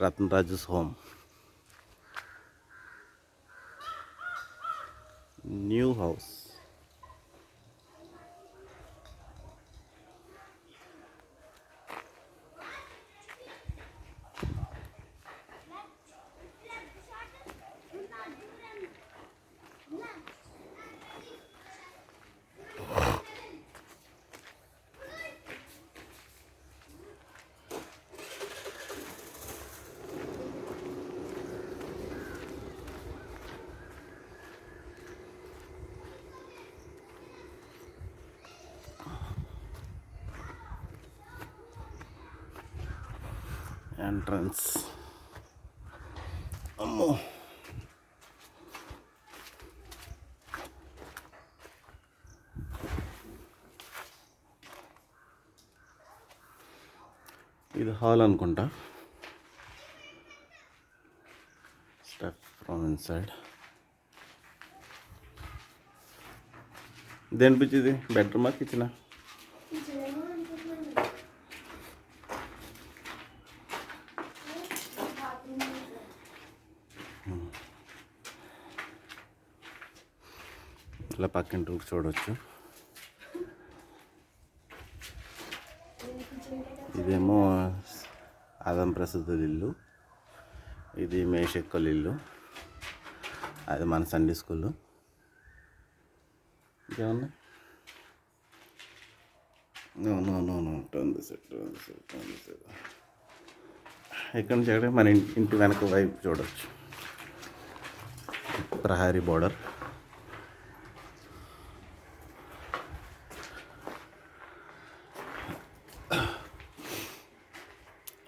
Ratnraj's home. New house. Entrance. అమ్మో, ఇది hall అనుకుంటా. Step from inside. దేని పిచ్చి ఇది? బెడ్రూమా కిచెనా? ఇలా పక్కింటి రూమ్ చూడవచ్చు. ఇదేమో ఆదం ప్రసాద్ ఇల్లు, ఇది మేషక్కల ఇల్లు, అది మన సండే స్కూల్. ఇంకేమన్నా? ఇక్కడ నుంచి అక్కడ మన ఇంటి వెనక వైపు చూడవచ్చు. ప్రహారీ బోర్డర్.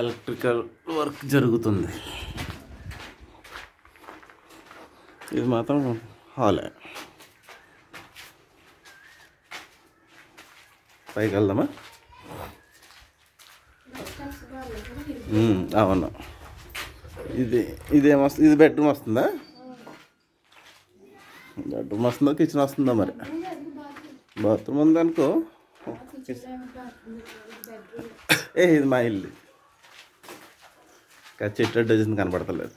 ఎలక్ట్రికల్ వర్క్ జరుగుతుంది. ఇది మాత్రం హాలే. పైకి వెళ్దామా? అవును. ఇదేమొస్తుంది? ఇది బెడ్రూమ్ వస్తుందా? బెడ్రూమ్ వస్తుందా, కిచెన్ వస్తుందా? మరి బాత్రూమ్ ఉంది అనుకో. ఇది మా ఇల్లు. చెట్టు డజన్ కనపడతలేదు.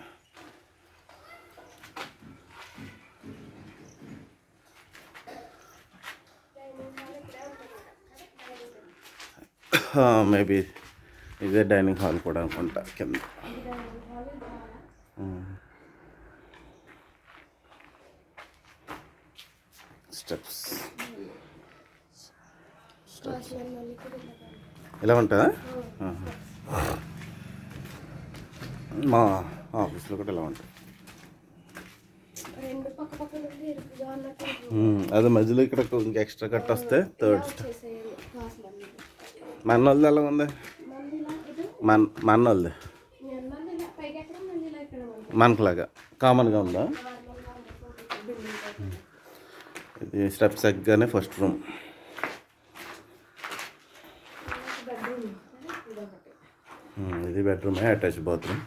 మేబీ ఇదే డైనింగ్ హాల్ కూడా అనుకుంటా కింద. స్టెప్స్ ఇలా ఉంటుందా? మా ఆఫీస్లో కూడా ఇలా ఉంటుంది. అదే మధ్యలో ఇక్కడ ఇంకా ఎక్స్ట్రా కట్ వస్తే థర్డ్ స్టెప్. మన వాళ్ళది ఎలా ఉంది? మన వాళ్ళది మనకులాగా కామన్గా ఉందా? ఇది స్టెప్స్ ఎక్కగానే ఫస్ట్ రూమ్. ఇది బెడ్రూమ్, అటాచ్ బాత్రూమ్.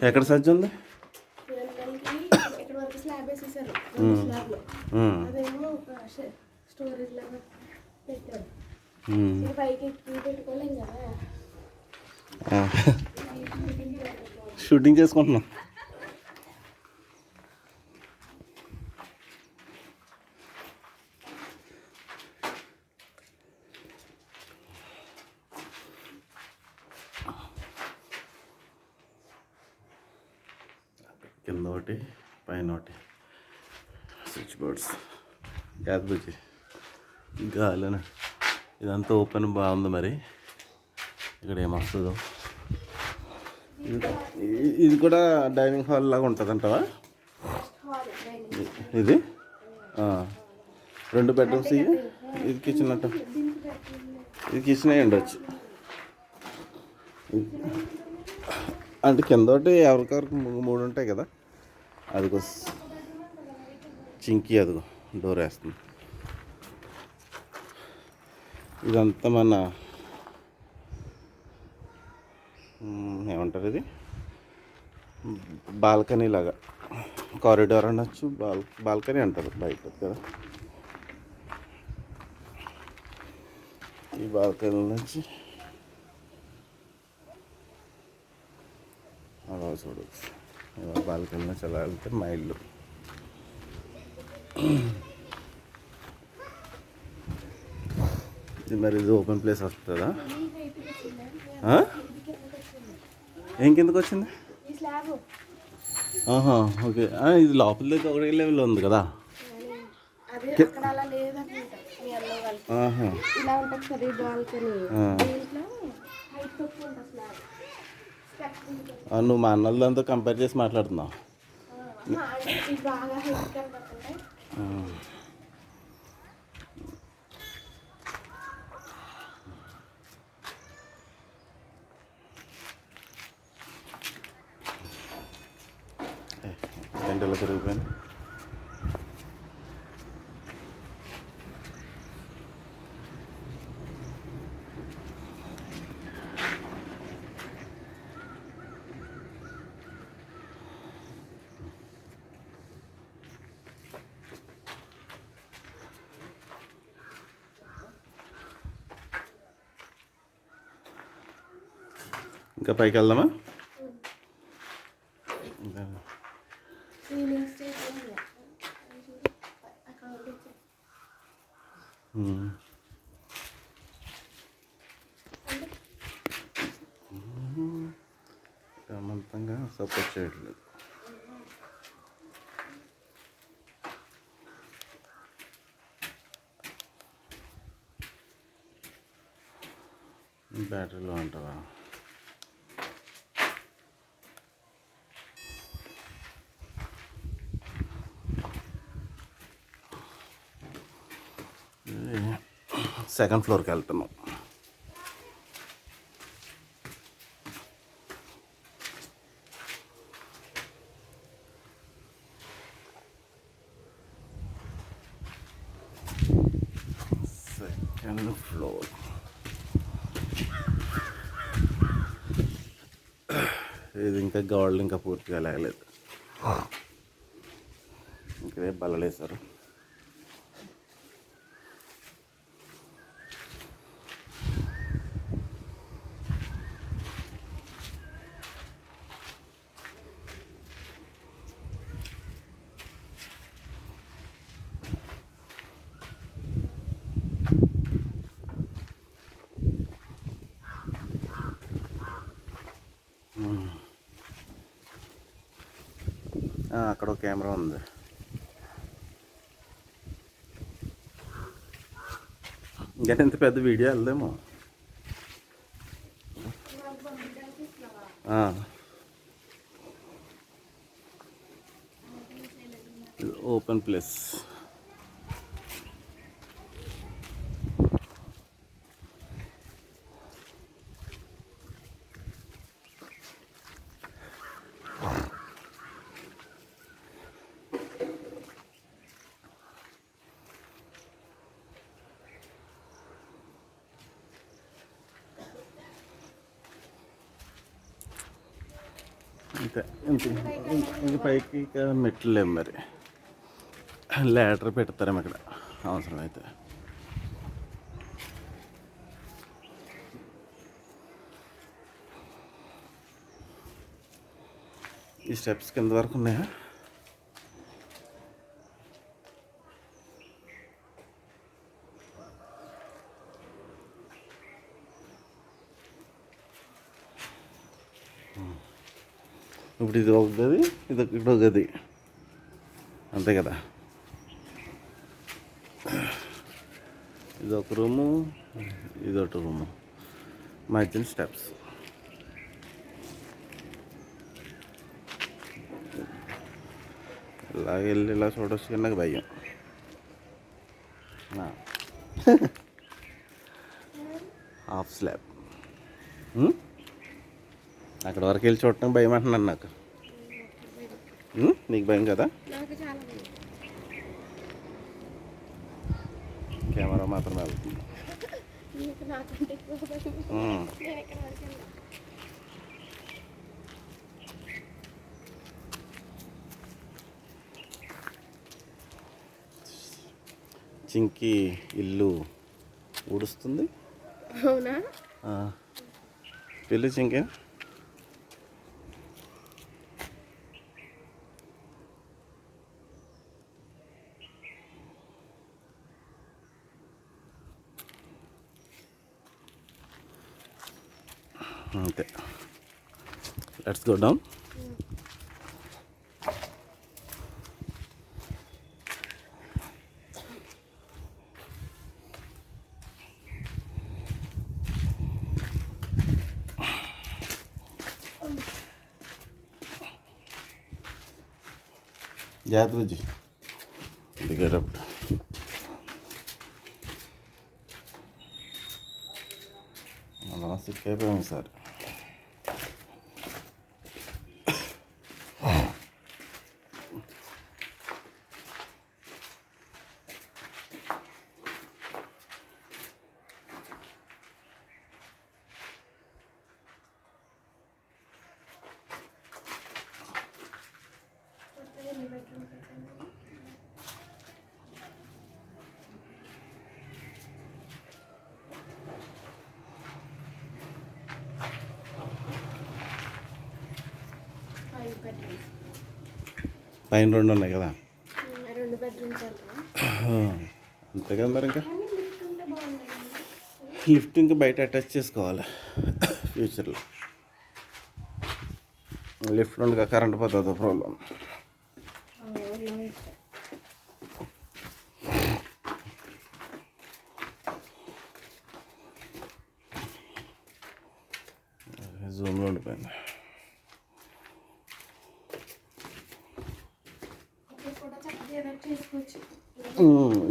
ఎక్కడ సజ్జ ఉంది? షూటింగ్ చేసుకుంటున్నాం. కింద ఒకటి, పైన ఒకటి స్విచ్ బోర్డ్స్. యాదబుజ్జి గాలిన ఇదంతా ఓపెన్ బాగుంది. మరి ఇక్కడ ఏమొస్తుందో. ఇది కూడా డైనింగ్ హాల్ లాగా ఉంటుంది అంటావా? ఇది 2 బెడ్రూమ్స్. ఇది కిచెన్ అంట. ఇది కిచెన్ అయి ఉండొచ్చు. అంటే కింద ఒకటి ఎవరికొరకు 3 ఉంటాయి కదా. అదిగో చింకి, అదిగో డోర్ వేస్తుంది. ఇదంతా మన ఏమంటారు ఇది, బాల్కనీ లాగా, కారిడార్ అనొచ్చు, బాల్కనీ అంటారు బయట కదా. ఈ బాల్కనీ నుంచి అలా చూడవచ్చు. బాల్కనీ నుంచి అలా వెళ్తే మా ఇల్లు. ఇది మరి ఇది ఓపెన్ ప్లేస్ వస్తుందా? ఏం కిందకు వచ్చింది? ఆహా, ఓకే. ఇది లోపల దగ్గర ఒకటి లెవెల్ ఉంది కదా. ఆహా, నువ్వు మా అన్నలతో కంపేర్ చేసి మాట్లాడుతున్నావు. గంటలో తిరిగిపోయింది. ఇంకా పైకి వెళ్దామా? క్రమంతంగా సపోర్ట్ చేయట్లేదు. బ్యాటరీలో అంటావా? సెకండ్ ఫ్లోర్కి వెళ్తున్నాం. Second floor. ఇది ఇంకా గోడలు ఇంకా పూర్తిగా లేగలేదు. ఇక్కడే బల్లలేసారు. అక్కడ ఒక కెమెరా ఉంది. ఇంకా ఇంత పెద్ద వీడియో వెళ్దేమో. Open place. ఇంకా ఇంక పైకి ఇక మెట్లు లేవు. మరి ల్యాడర్ పెడతారేమో ఇక్కడ అవసరం అయితే. ఈ స్టెప్స్ కింద వరకు ఉన్నాయా? ఇప్పుడు ఇది ఒక గది, ఇది ఇక్కడ ఒక గది, అంతే కదా. ఇది ఒక రూము, ఇది ఒక రూము, మధ్యన స్టెప్స్. ఇలా వెళ్ళి ఇలా చూడొచ్చు కానీ నాకు భయం. Half slab. అక్కడ వరకు వెళ్ళి చూడటానికి భయం అంటున్నాను నాకు. నీకు భయం కదా? కెమెరా మాత్రం వెళ్తుంది. చింకి ఇల్లు ఊడుస్తుంది. అవునా? పిల్లి చింకి. అంతే. Let's go down. జాగ్రత్త బుజ్జి దిగేటప్పుడు. మనం సిక్ అయిపోయాము సార్. పైన 2 ఉన్నాయి కదా. 2 బెడ్రూమ్స్ అంతే కదా మరి. ఇంకా లిఫ్ట్ ఇంకా బయట అటాచ్ చేసుకోవాలి ఫ్యూచర్లో. లిఫ్ట్ ఉండగా కరెంట్ పోతుంది ప్రాబ్లం. జూమ్లో ఉండిపోయింది.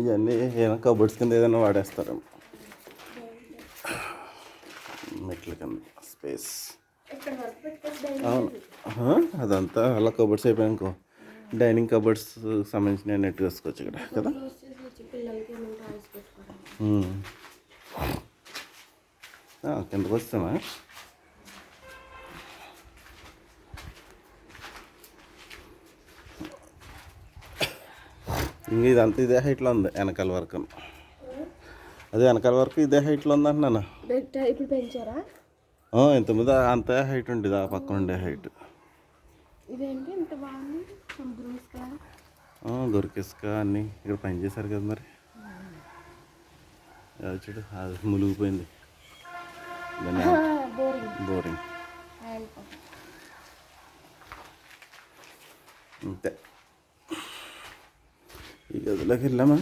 ఇవన్నీ ఏదైనా కబోర్డ్స్ కింద ఏదైనా వాడేస్తారేమో. మెట్ల కింద స్పేస్. అవును, అదంతా అలా కబోర్డ్స్ అయిపోయానుకో డైనింగ్ కబోర్డ్స్ సంబంధించిన నెట్ వేసుకోవచ్చు ఇక్కడ కదా. కిందకు వస్తామా. ఇంక ఇదంతా ఇదే హైట్లో ఉంది వెనకాల వరకు. అదే వెనకాల వరకు ఇదే హైట్లో ఉంది అంటున్నాను. ఇప్పుడు పెంచారా? ఇంతకుముందు అంతే హైట్ ఉండేది, ఆ పక్కన ఉండే హైట్. ఇదేంటి ఇంత బాగుంది? దొరికేసుక అన్నీ ఇక్కడ పని చేశారు కదా మరి. చూడు అది మునిగిపోయింది బోరింగ్. అంతే. ఈ గదిలోకి వెళ్ళాను.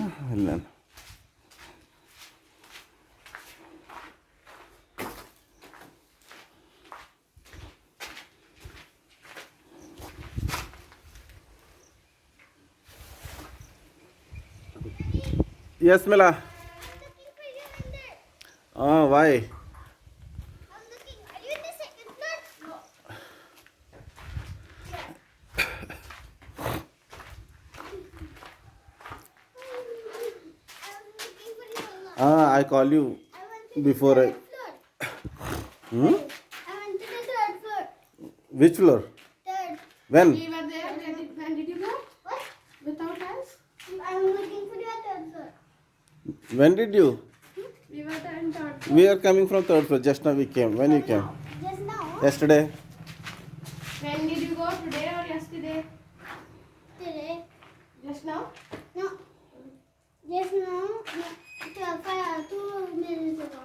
Yes, Mila. Why? I'm looking. Are you in the second floor? No. I'm looking for you. I call you before I. I went to the third floor. Which floor? Third. When? We were there. When did you go? What? Without us? I'm looking for you at third floor. When did you? We were there in third floor. We are coming from 3rd floor. Just now we came. When you came? Just now. Yesterday. When did you go? Today or yesterday? Today. Just now? No. Just now. 2 minutes ago.